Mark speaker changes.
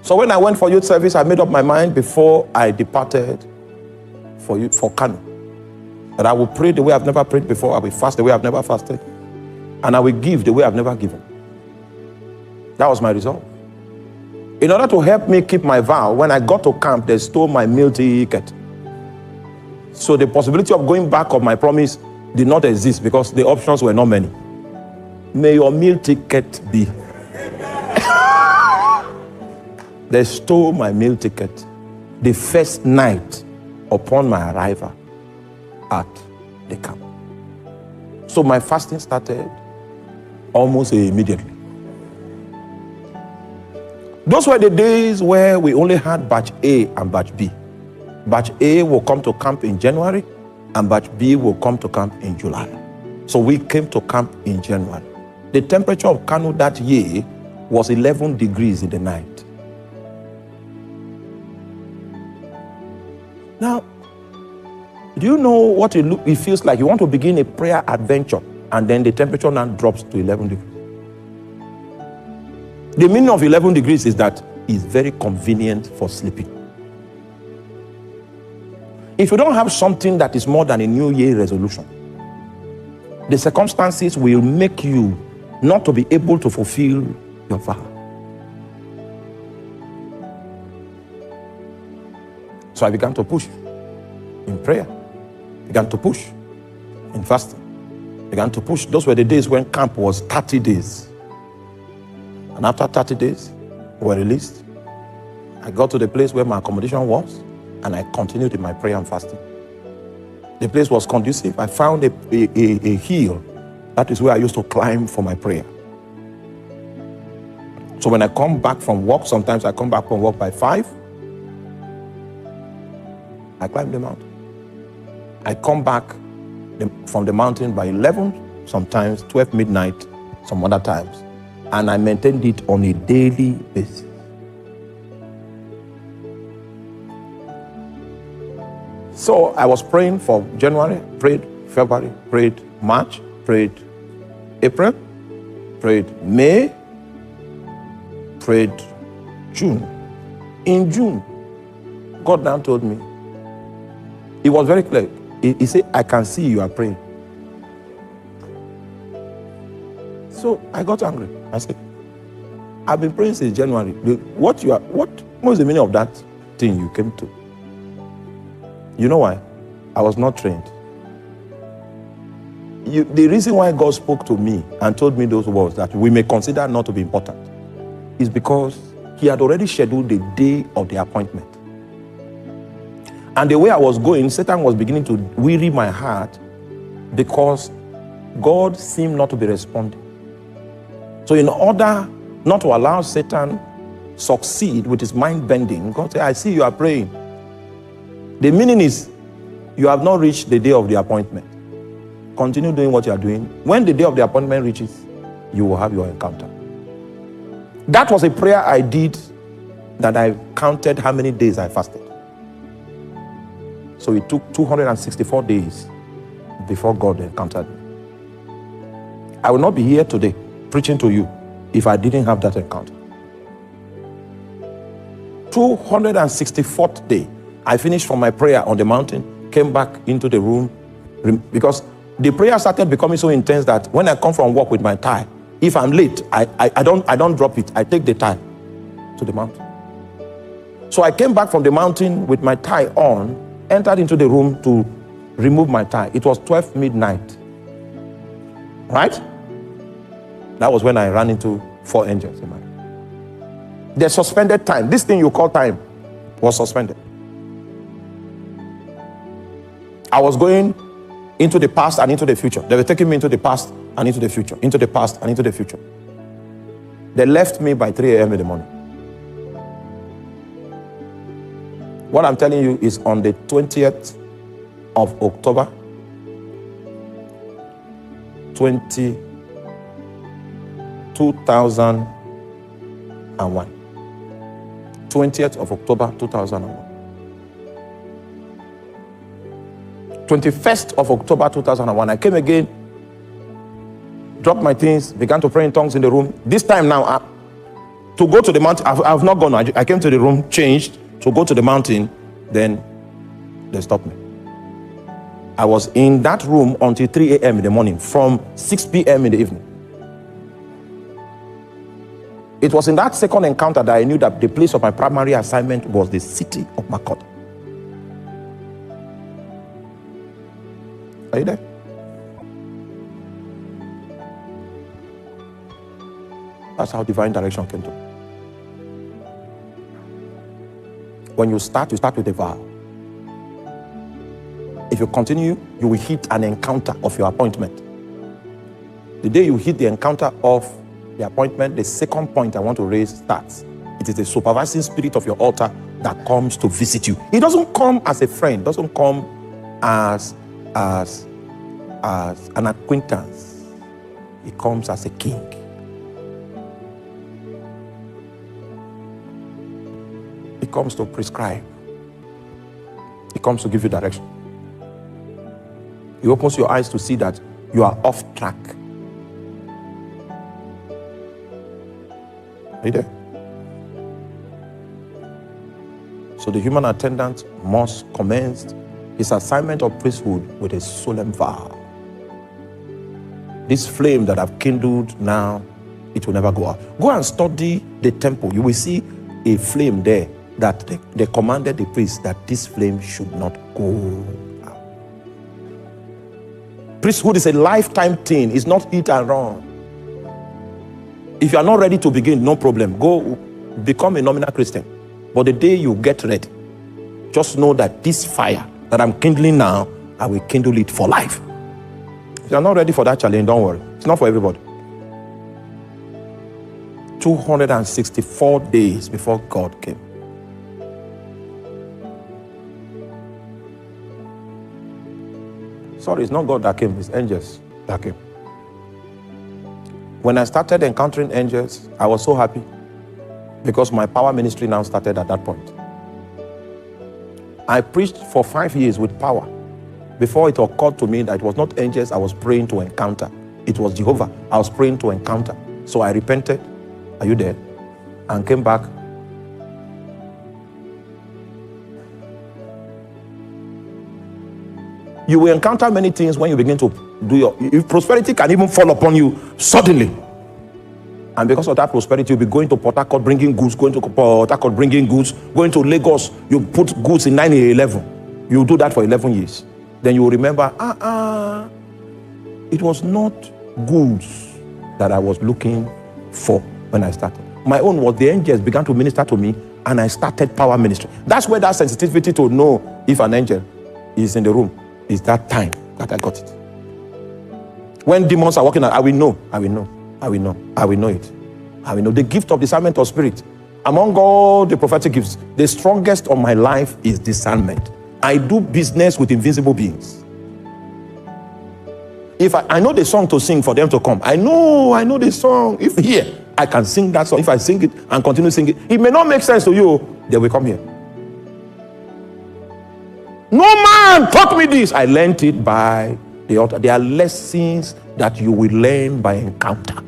Speaker 1: So when I went for youth service, I made up my mind before I departed for Kano that I will pray the way I've never prayed before. I will fast the way I've never fasted. And I will give the way I've never given. That was my resolve. In order to help me keep my vow, when I got to camp, they stole my meal ticket. So the possibility of going back of my promise did not exist because the options were not many. May your meal ticket be. They stole my meal ticket the first night upon my arrival at the camp. So my fasting started almost immediately. Those were the days where we only had batch A and batch B. Batch A will come to camp in January and batch B will come to camp in July. So we came to camp in January. The temperature of Kano that year was 11 degrees in the night. Now, do you know what it feels like? You want to begin a prayer adventure and then the temperature now drops to 11 degrees. The meaning of 11 degrees is that it's very convenient for sleeping. If you don't have something that is more than a New Year resolution, the circumstances will make you not to be able to fulfill your vow. So I began to push in prayer, began to push in fasting, began to push. Those were the days when camp was 30 days. And after 30 days, we were released. I got to the place where my accommodation was, and I continued in my prayer and fasting. The place was conducive. I found a hill. That is where I used to climb for my prayer. So when I come back from work, sometimes I come back from work by 5. I climb the mountain. I come back from the mountain by 11, sometimes 12 midnight, some other times. And I maintained it on a daily basis. So I was praying for January, prayed February, prayed March, prayed April, prayed May, prayed June. In June, God now told me, it was very clear. He said, I can see you are praying. So I got angry. I said, I've been praying since January. What was the meaning of that thing you came to? You know why? I was not trained. The reason why God spoke to me and told me those words that we may consider not to be important is because he had already scheduled the day of the appointment. And the way I was going, Satan was beginning to weary my heart because God seemed not to be responding. So in order not to allow Satan succeed with his mind bending, God said, I see you are praying. The meaning is, you have not reached the day of the appointment. Continue doing what you are doing. When the day of the appointment reaches, you will have your encounter. That was a prayer I did that I counted how many days I fasted. So it took 264 days before God encountered me. I will not be here today preaching to you if I didn't have that encounter. 264th day, I finished from my prayer on the mountain, came back into the room, because the prayer started becoming so intense that when I come from work with my tie, if I'm late, I don't drop it. I take the tie to the mountain. So I came back from the mountain with my tie on, entered into the room to remove my tie. It was 12 midnight. Right? That was when I ran into 4 angels in my life. The suspended time, this thing you call time, was suspended. I was going into the past and into the future. They were taking me into the past and into the future, into the past and into the future. They left me by 3 a.m. in the morning. What I'm telling you is on the 20th of October, 2001. 20th of October, 2001. 21st of October, 2001, I came again, dropped my things, began to pray in tongues in the room. This time now, To go to the mountain, I've not gone. I came to the room, changed, to go to the mountain, then they stopped me. I was in that room until 3 a.m. in the morning, from 6 p.m. in the evening. It was in that second encounter that I knew that the place of my primary assignment was the city of Makot. Are you there? That's how divine direction came to me. When you start with a vow. If you continue, you will hit an encounter of your appointment. The day you hit the encounter of the appointment, the second point I want to raise starts. It is the supervising spirit of your altar that comes to visit you. It doesn't come as a friend, doesn't come as an acquaintance. It comes as a king. It comes to prescribe. It comes to give you direction. It opens your eyes to see that you are off track. Are you there? So the human attendant must commence his assignment of priesthood with a solemn vow. This flame that I've kindled now, it will never go out. Go and study the temple. You will see a flame there that they commanded the priest that this flame should not go out. Priesthood is a lifetime thing. It's not hit and run. If you are not ready to begin, no problem. Go become a nominal Christian. But the day you get ready, just know that this fire that I'm kindling now, I will kindle it for life. If you are not ready for that challenge, don't worry. It's not for everybody. 264 days before God came. Sorry, it's not God that came, it's angels that came. When I started encountering angels, I was so happy because my power ministry now started at that point. I preached for 5 years with power before it occurred to me that it was not angels I was praying to encounter. It was Jehovah I was praying to encounter. So I repented. Are you there? And came back. You will encounter many things when you begin to do if prosperity can even fall upon you suddenly. And because of that prosperity, you'll be going to Port Harcourt bringing goods, going to Port Harcourt bringing goods, going to Lagos, you put goods in 911. You do that for 11 years. Then you will remember, it was not goods that I was looking for when I started. My own was the angels began to minister to me and I started power ministry. That's where that sensitivity to know if an angel is in the room is that time that I got it. When demons are walking out, I will know it. I will know the gift of discernment of spirit. Among all the prophetic gifts, the strongest of my life is discernment. I do business with invisible beings. If I know the song to sing for them to come, I know the song. If here, I can sing that song. If I sing it and continue singing it may not make sense to you, they will come here. No man taught me this. I learned it by the altar. There are lessons that you will learn by encounter.